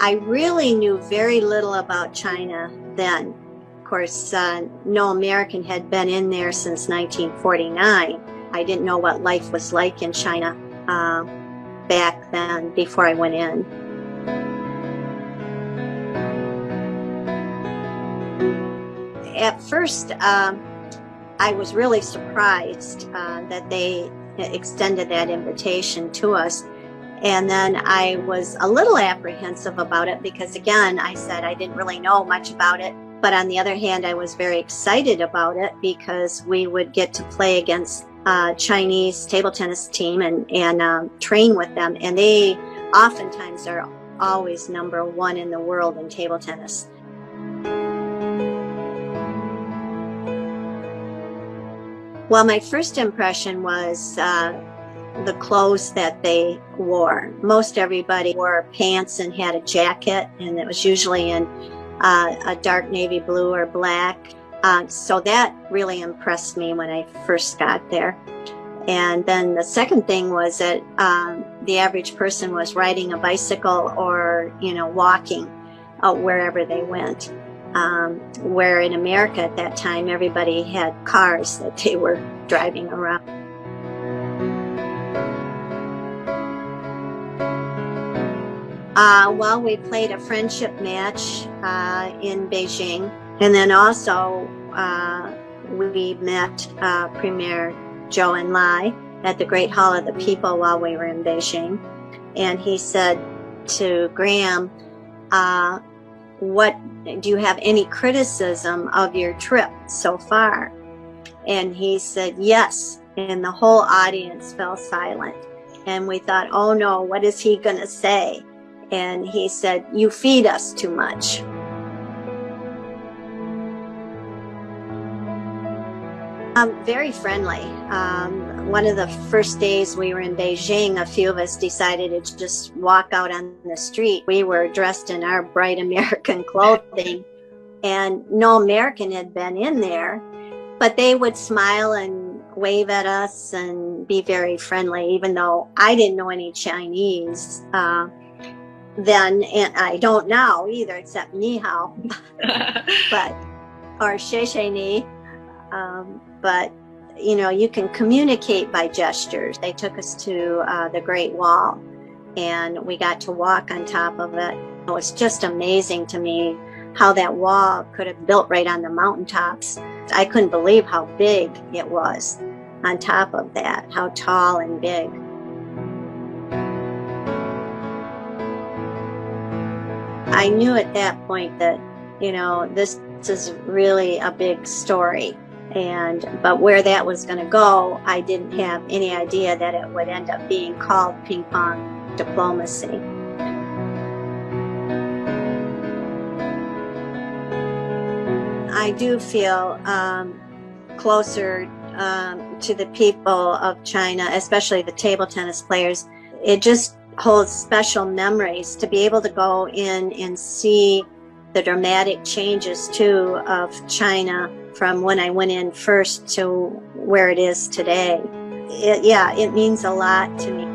I really knew very little about China then. Of course, no American had been in there since 1949. I didn't know what life was like in China back then before I went in. At first, I was really surprised that they extended that invitation to us. And then I was a little apprehensive about it because, again, I said I didn't really know much about it. But on the other hand, I was very excited about it because we would get to play against Chinese table tennis team and train with them. And they oftentimes are always #1 in the world in table tennis. Well, my first impression was the clothes that they wore. Most everybody wore pants and had a jacket, and it was usually in a dark navy blue or black. So that really impressed me when I first got there. And then the second thing was that the average person was riding a bicycle or, walking wherever they went. Where in America at that time, everybody had cars that they were driving around. Well, we played a friendship match in Beijing, and then also we met Premier Zhou Enlai at the Great Hall of the People while we were in Beijing, and he said to Graham, "What do you have any criticism of your trip so far?" And he said yes, and the whole audience fell silent, and we thought, oh no, what is he gonna say? And he said, "You feed us too much." Very friendly. One of the first days we were in Beijing, a few of us decided to just walk out on the street. We were dressed in our bright American clothing, and no American had been in there, but they would smile and wave at us and be very friendly, even though I didn't know any Chinese then, and I don't now either, except ni hao, or xie xie ni. But you can communicate by gestures. They took us to the Great Wall, and we got to walk on top of it. It was just amazing to me how that wall could have built right on the mountaintops. I couldn't believe how big it was on top of that, how tall and big. I knew at that point that, this is really a big story. But where that was going to go, I didn't have any idea that it would end up being called ping pong diplomacy. I do feel closer to the people of China, especially the table tennis players. It just holds special memories to be able to go in and see the dramatic changes too of China from when I went in first to where it is today. It means a lot to me.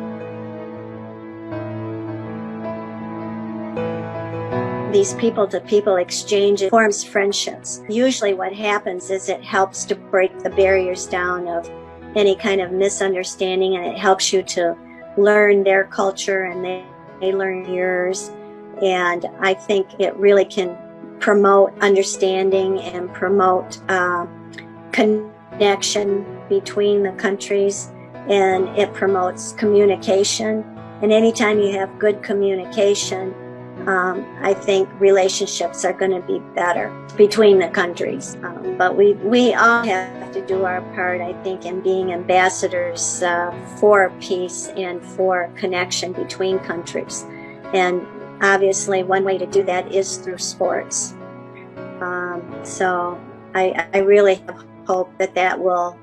These people-to-people exchanges forms friendships. Usually what happens is it helps to break the barriers down of any kind of misunderstanding, and it helps you to learn their culture and they learn yours. And I think it really can promote understanding and promote connection between the countries, and it promotes communication. And anytime you have good communication, I think relationships are going to be better between the countries. But we all have to do our part, I think, in being ambassadors for peace and for connection between countries. And obviously, one way to do that is through sports. So I really hope that will